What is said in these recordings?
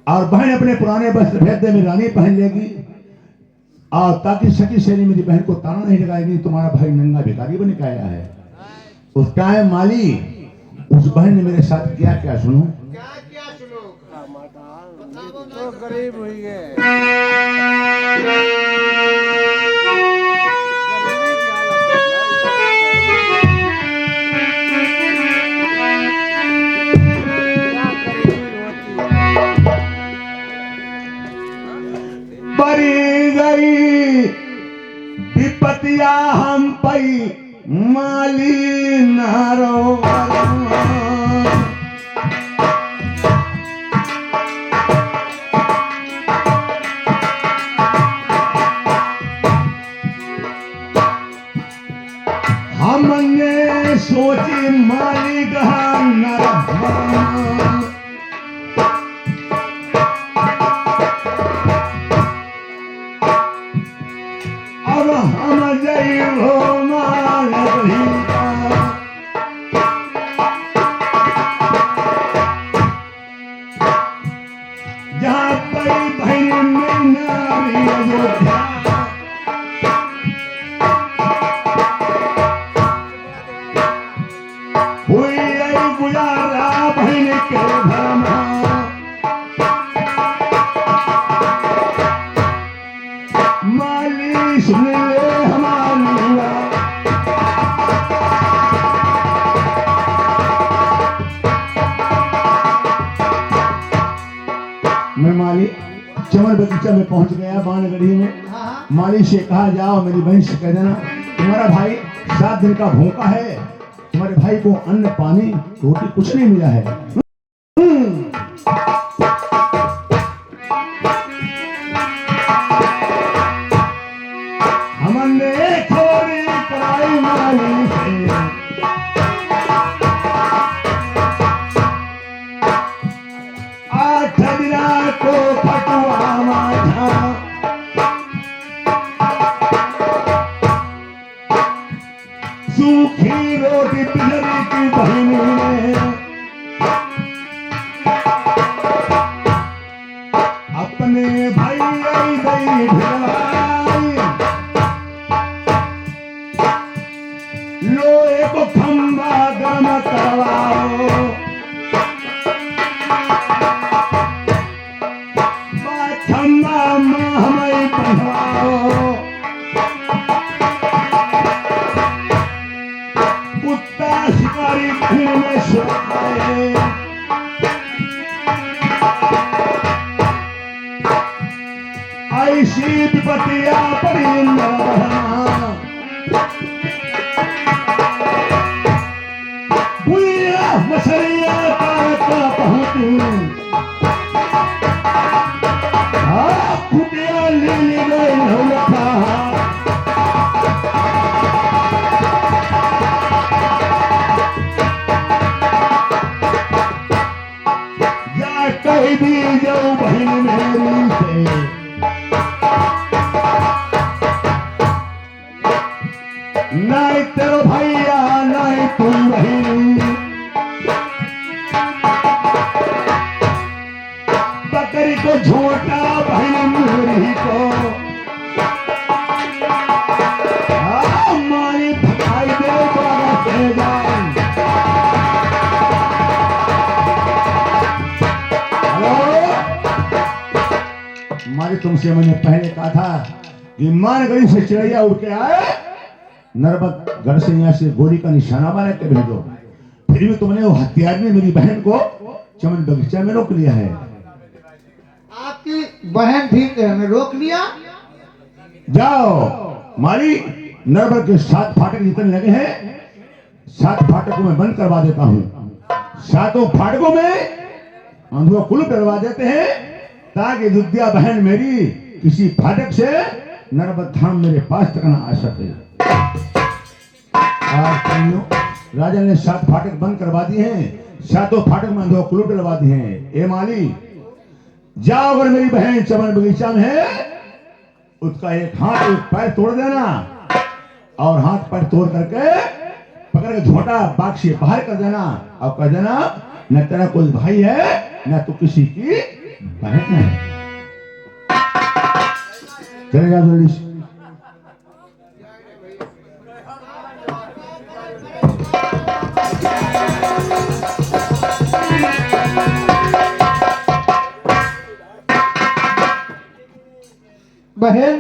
और बहन अपने पुराने वस्त्र भेद दे, मेरी रानी पहन लेगी, और ताकि सखी सहेली मेरी बहन को ताना नहीं लगाएगी तुम्हारा भाई नंगा भिखारी बन के आया है। उस टाइम माली उस बहन ने मेरे साथ किया क्या सुनो। क्या क्या सुनो तो गरीब हुई है। बरी गई विपतिया हम पई माली नारो। हमने सोची माली गहा नर। अब हम जई हो माल जहाँ पई बहन में नारी अयोध्या। हुई आई गुजारा बहन के घर में। माली सुन ले हमारी बात। मैं माली चमन बगीचा में पहुंच गया बाणगढ़ी में। माली से कहा जाओ मेरी बहन से कह देना तुम्हारा भाई 7 दिन का भूखा है, तुम्हारे भाई को अन्न पानी रोटी कुछ नहीं मिला है। हमने खोरी कराई माली से, आठ दिना को फटुआ माझा। सूखी रोटी पिघली की बहनी ने अपने भाई आई गई भिलाई। लोहे को खंभा गर्म करवाओ, खंभा हमें बंधवाओ। कुत्ता शिकारी भीड़ में सोए, ऐसी विपत्तिया पड़ी बुढ़िया मछलिया का पहुंची। कुटिया ली गई या कह दी जाओ बहन मेरी से, नहीं तेरो भैया नहीं तुम बहन। बकरी को झोटा बहन मेरी को मारी भगाई दे मारी तुमसे मैंने पहले कहा था कि मानगढ़ी से चिड़ैया उड़ के आए नरबत घर से यहाँ से गोली का निशाना बना के भेजो। फिर भी तुमने वो हथियार ने मेरी बहन को चमन बगीचा में रोक लिया है। आपकी बहन ठीक है, हमें रोक लिया। जाओ माली नरबत के 7 फाटक जितने लगे हैं 7 फाटकों में बंद करवा देता हूँ। 7 फाटकों में अंधुआ कुल डलवा देते हैं ताकि दुधिया बहन मेरी किसी फाटक से नरबत धाम मेरे पास तक न आ सके। राजा ने 7 फाटक बंद करवा दिए हैं, 7 फाटक में अंधुआ कुल डलवा दिए हैं। ए माली जाओ, अगर मेरी बहन चमन बगीचा में है उसका एक हाथ एक पैर तोड़ देना और हाथ पैर तोड़ करके पकड़ के झोटा बाग से बाहर कर देना और कह देना न तेरा कोई भाई है न तो किसी की बहन है। चले जाओ जल्दी से। बहन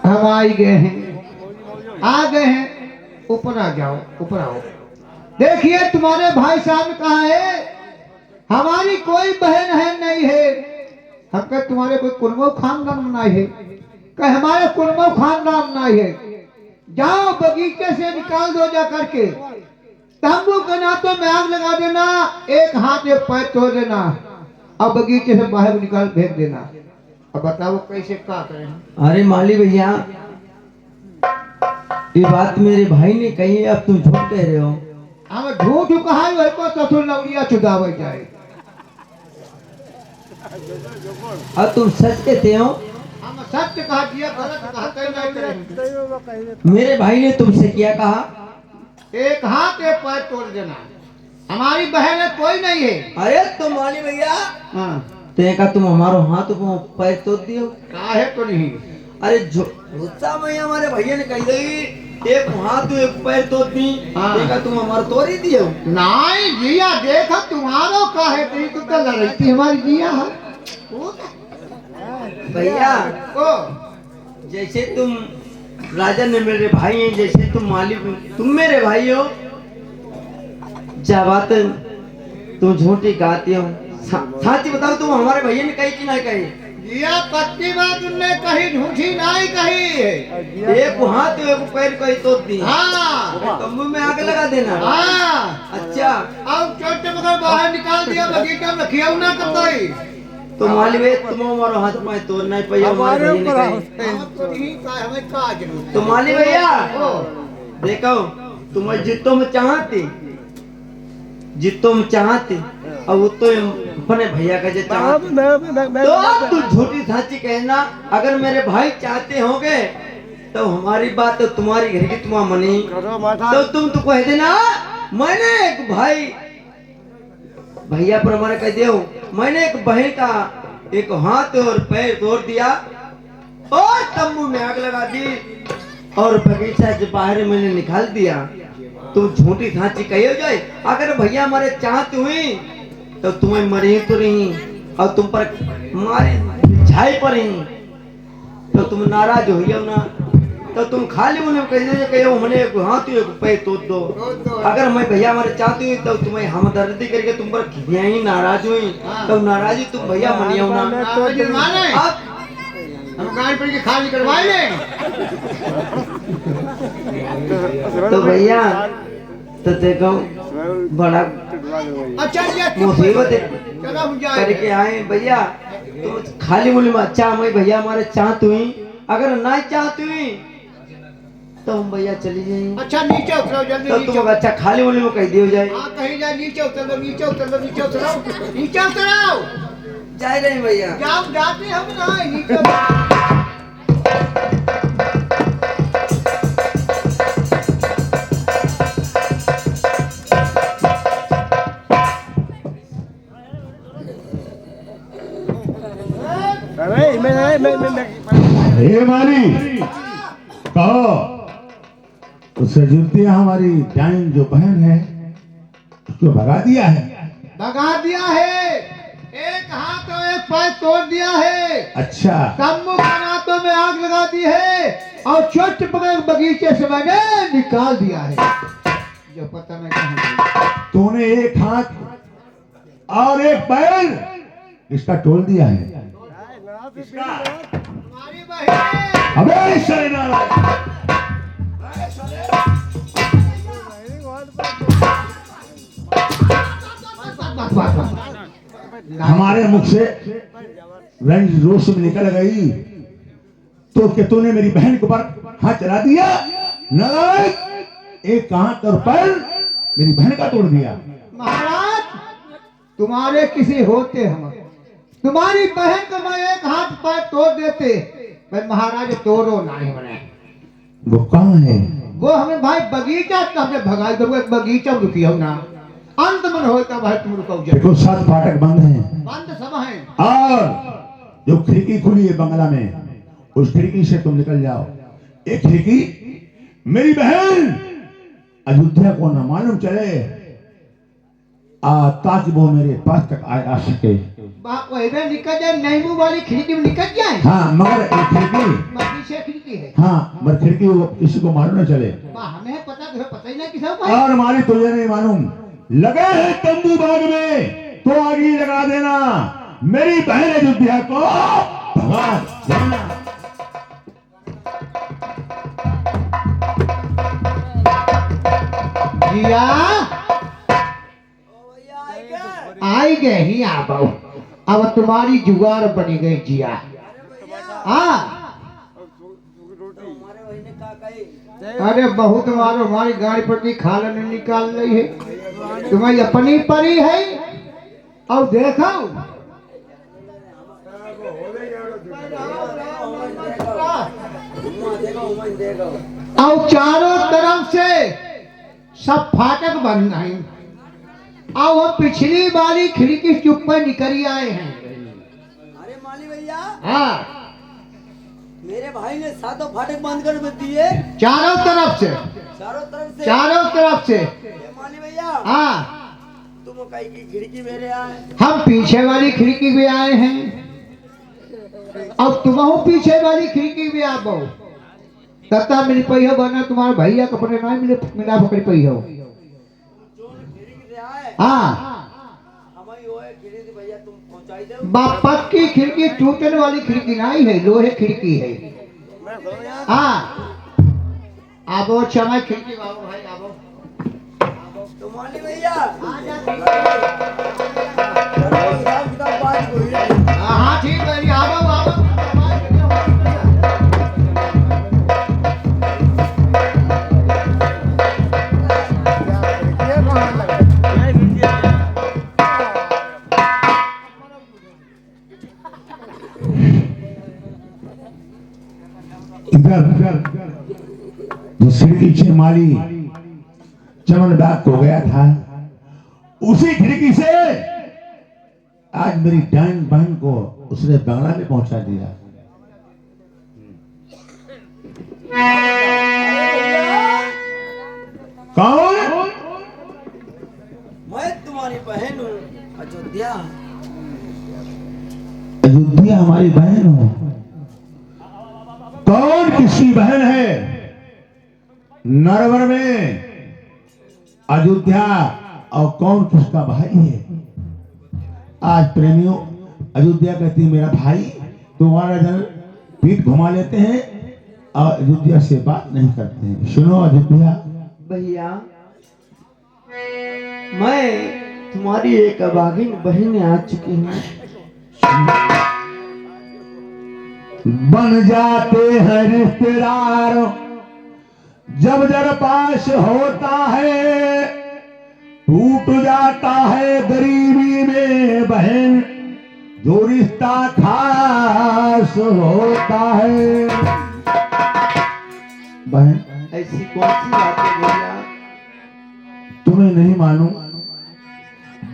हम आ ही गए हैं, आ गए हैं। ऊपर आ जाओ, ऊपर आओ। देखिए तुम्हारे भाई साहब कहाँ है? हमारी कोई बहन है नहीं है। हम कहे तुम्हारे कोई कुर्मो खानदान नहीं है, कहे हमारे कुर्मो खानदान नहीं है। जाओ बगीचे से निकाल दो जा करके, तंबू के नातों में आग लगा देना, एक हाथ एक पैर तोड़ देना, अब बगीचे से बाहर निकाल फेंक देना। अब बताओ कैसे क्या करें? अरे माली भैया, ये बात मेरे भाई ने कही है, अब तुम झूठ कह रहे हो। हम झूठ कहा है को ससुर लौड़िया चुदावे जाए। अब तुम सच कहते हो। हम सत्य कहा दिया, गलत कहते नहीं करेंगे। मेरे भाई ने तुमसे क्या कहा? एक हाथ एक पैर तोड़ देना, हमारी बहन है कोई नहीं है। अरे तो माली भैया, हाँ तो ये कहा तुम हमारो हाथ को पैर तोड़ दियो। काहे तो नहीं। अरे झूठा मैं हमारे भैया ने कही गई, एक हाथ एक पैर तोड़ दी। हाँ। ये कहा तुम हमारा तोड़ ही दियो। नहीं जिया देखा तुम्हारो काहे तुम तो लड़ती हमारी जिया है। भैया ओ जैसे तुम राजा ने मेरे भाई हैं, जैसे तुम मालिक, तुम मेरे भाई हो। जा बात तुम झूठी गाती हो, साची बताओ तुम हमारे भैया ने कही कि नहीं कही? जिया पक्की बात उनने कही, झूठी नहीं कही है। एक हाथ एक पैर कही तोड़ दी। हाँ तंबू में आग लगा देना। हाँ अच्छा अब छोटे मगर बाहर निकाल दिया, बगीचा में रखिया ना करताई। तो मालिक तुम हमारा हाथ पैर तोड़ना ही पाई हमारे भैया ने कही। हम तो नहीं कहा, हमें का जरूरत। तो मालिक भैया ओ देखो, तुम्हें जितो में चाहती, जितो में चाहती, अब वो तो अपने भैया का जो चाहती, तो अब तुम झूठी साची कहना। अगर मेरे भाई चाहते होंगे तो हमारी बात तो तुम्हारी घर की तुम्हारा मनी, तो तुम तो कह देना मैंने एक भाई भैया पर हमारे कह दियो, मैंने एक बहन का एक हाथ और पैर तोड़ दिया और तंबू में आग लगा दी और बगीचा से बाहर मैंने निकाल दिया। तुम झूठी साची कही हो जाए। अगर भैया हमारे चाहती हुई तो तुम्हें मरी तो नहीं और तुम पर मारे छाई पर ही, तो तुम नाराज हो ना, तो तुम खाली उन्हें कहो मैंने एक हाथ एक पैर तोड़ दो। अगर मैं भैया हमारे चाहती हुई तो तुम्हें हमदर्दी करके तुम पर ही नाराज हुई, तो नाराजी तुम भैया मनियो ना। अब हम गाड़ी पर के खाली करवाए ले। तो भैया तो देखो बड़ा अच्छा मुसीबत चलो हम जाए। करके आए भैया। तुम खाली बोले में अच्छा मैं भैया हमारे चाहती हुई, अगर ना चाहती हुई तो हम भैया चली जाएंगे। अच्छा नीचे उतरो जल्दी, तो नीचे तुम अच्छा खाली बोले में कह दियो जाए। हाँ कहीं जाए, नीचे उतरो, नीचे उतरो, नीचे उतरो, नीचे उतरो। जाए नहीं भैया। जाओ जाते हम ना नीचे उतरो। हे माली कहो, उससे जुड़ती है हमारी डाइन जो बहन है, उसको भगा दिया है। भगा दिया है, एक हाथ और एक पैर तोड़ दिया है। अच्छा तंबू के नातों में आग लगा दी है और छोटे पकड़ बगीचे से मैंने निकाल दिया है। जो पता नहीं कहाँ। तूने एक हाथ और एक पैर इसका तोड़ दिया है। हमारी बहन अबे साले नालायक! हमारे मुख से रंज रोष में निकल गई तो कि तूने मेरी बहन के ऊपर हाथ चला दिया। नालायक! एक हाथ और पैर मेरी बहन का तोड़ दिया। महाराज तुम्हारे किसी होते हम, तुम्हारी बहन को मैं एक हाथ पैर तोड़ देते, पर महाराज तोड़ो नहीं बने। वो कहाँ है? वो हमें भाई बगीचा तो हमने भगा दो, एक बगीचा रुकी हो ना। अंत मन होता भाई तुम रुको जा देखो 7 फाटक बंद हैं बंद सब है और जो खिड़की खुली है बंगला में, उस खिड़की से तुम निकल जाओ। एक खिड़की मेरी बहन अयोध्या को न मालूम चले, ताकि वो मेरे पास तक आ सके। बाप वही में निकल जाए, नींबू वाली खिड़की में निकल जाए। हाँ मगर एक खिड़की, पीछे खिड़की है। हाँ मगर खिड़की वो किसी को मालूम न चले। हमें पता ही नहीं किसी को। और माली तुझे नहीं मालूम, लगे हैं तंबू बाग में तो आगे लगा देना, मेरी बहन अयोध्या को भगा देना। जिया आई गए ही आप, अब तुम्हारी जुगाड़ बनी गई जिया। हाँ अरे बहुत मारो, हमारी गाड़ी पर खालन निकाल रही है, तुम्हारी अपनी परी है। और देखो और चारों तरफ से सब फाटक बन गए, और वो पिछली वाली खिड़की चुप पर निकल आए हैं। अरे माली भैया, हाँ मेरे भाई ने सातों फाटक बंद कर दिए चारों तरफ से, चारों तरफ से। चारों तरफ से। ये माली भैया, हाँ तुम कहीं की खिड़की मेरे आए, हम पीछे वाली खिड़की भी आए हैं, और तुम पीछे वाली खिड़की भी आ बहु तथा मिल पई हो बना, तुम्हारे भैया कपड़े ना मिला पकड़ पई हो। खिड़की से आए हाँ हमारी वो है खिड़की भैया, तुम पहुंचाई दो। बापत की खिड़की टूटने वाली खिड़की नहीं है, लोहे खिड़की है। हाँ आप वो क्षमा खिड़की बाबू भाई आबो। तो माली भैया हाँ ठीक है आबो आबो। इधर जो खिड़की से माली चमन बैग हो गया था, उसी खिड़की से आज मेरी डाइन बहन को उसने बंगला में पहुंचा दिया। कौन? मैं तुम्हारी बहन हूँ अयोध्या। अयोध्या हमारी बहन हो? कौन किसकी बहन है? नरवर में अयोध्या, और कौन किसका भाई है? आज प्रेमियों अयोध्या कहती है मेरा भाई, तुम्हारा जन पीठ घुमा लेते हैं और अयोध्या से बात नहीं करते हैं। सुनो अयोध्या भैया, मैं तुम्हारी एक अभागिन बहन आ चुकी हूँ। बन जाते हैं रिश्तेदार जब जब पास होता है, टूट जाता है गरीबी में बहन, जो रिश्ता खास होता है। बहन ऐसी कौन सी बात है भैया? तुम्हें नहीं मालूम,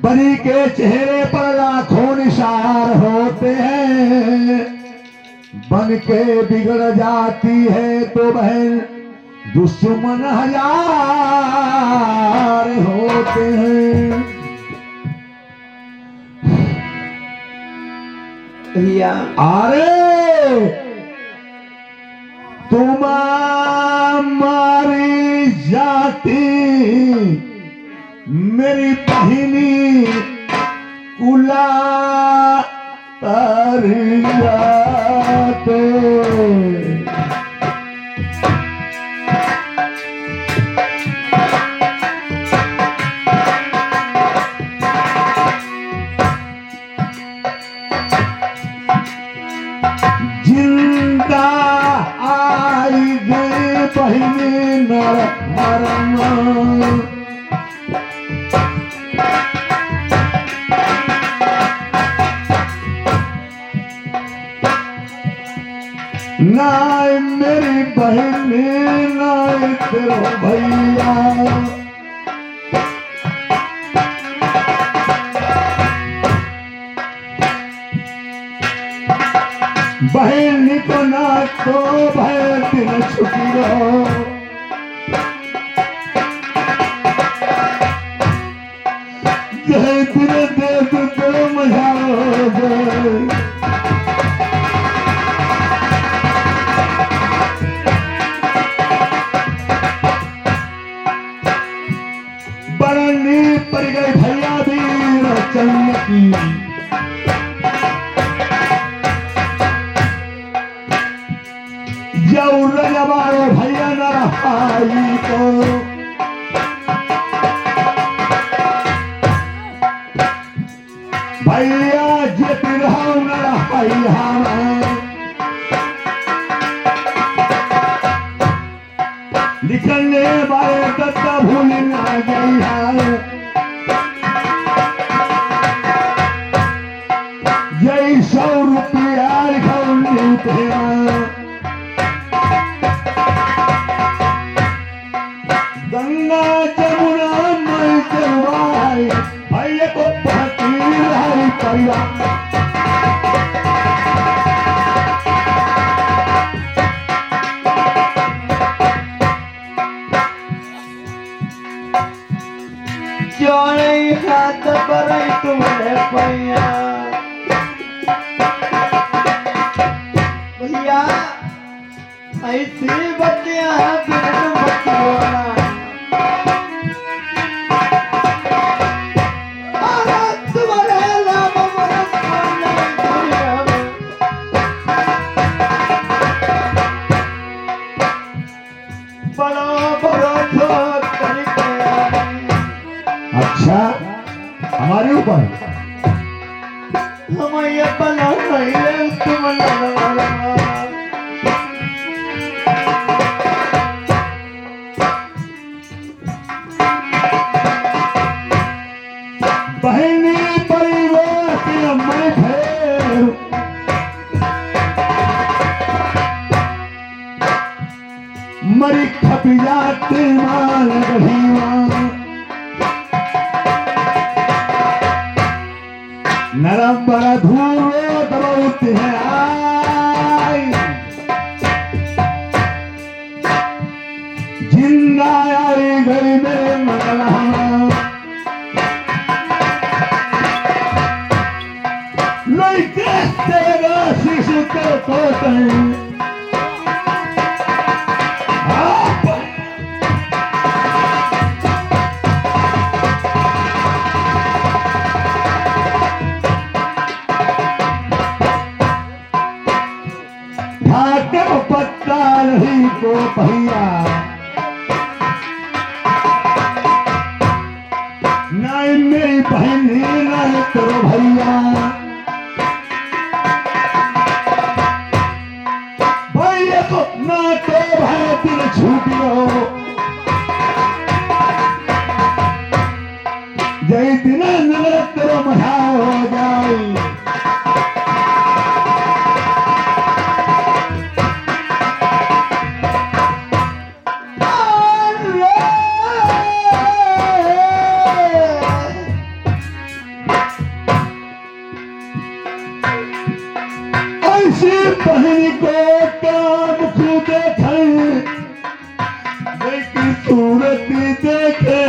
बनी के चेहरे पर लाखों निशान होते हैं, बन के बिगड़ जाती है तो बहन दुश्मन हजार होते हैं। भैया अरे तुम मारी जाती मेरी बहिनी कुला तर जाते। जिंदा आई गई बहिनी नर मरम, नाय मेरी बहनी नाय तेरा भैया, बहन को ना तो बहन दिन छुट्टी रहो दिन दे तो मजा हो जाए बरनी पर गए भैया भी चंद की जबारो भैया न रहाई को भैया जित रहा न रहाई लिखने वाले दत्ता भूल ना गई है यही 100 रुपया गंगा जमुना मई चलवाई भैया को पहती परिया जोड़े हाथ पर तुम्हें पैया भैया ऐसी बतिया बिन बतिया अच्छा हमारे ऊपर हम ये बना नहीं तुम बहनी परिवार के मैं फेर मरी खप जाते माल गढ़ीवा नरम बड़ा धूलो दबोते हैं आई जिंदा आई घर में मगलहमा लड़के तेरा शिशु कर कोते पत्ता नहीं को भैया नहीं मेरी बहन नहीं करो भैया भैया को ना तो भाई दिल छूट लो जय दिन नगर करो मजा हो जाए बहनी को काम खुद देखी सूरत देखे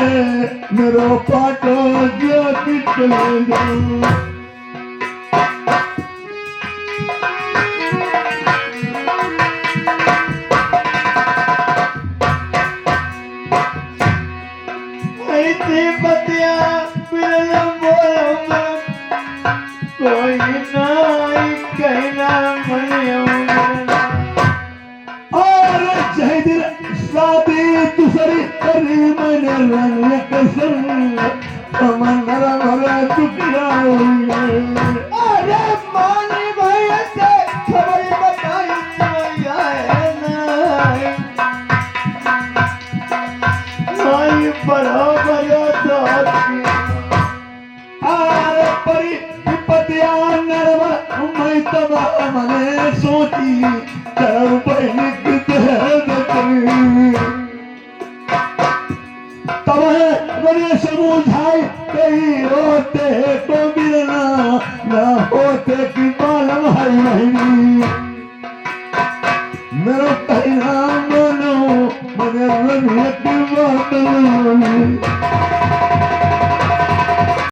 मेरो पाटो जो निकले जाऊं ऐसी बतिया बिन बोलो कोई नहीं कहना और जय दिल शादी दूसरी करी मैंने रंग कसम हमारा भरा टुकड़ा अरे मानी भैया से खबर बताई नहीं बराबर आरे परी विपत्तिया नरवा मैं तब मने सोची चल बहनी तब मेरे समझाई कहीं होते तो मिलना न होते कि मालूम है नहीं कहना मनो मन रंग की बात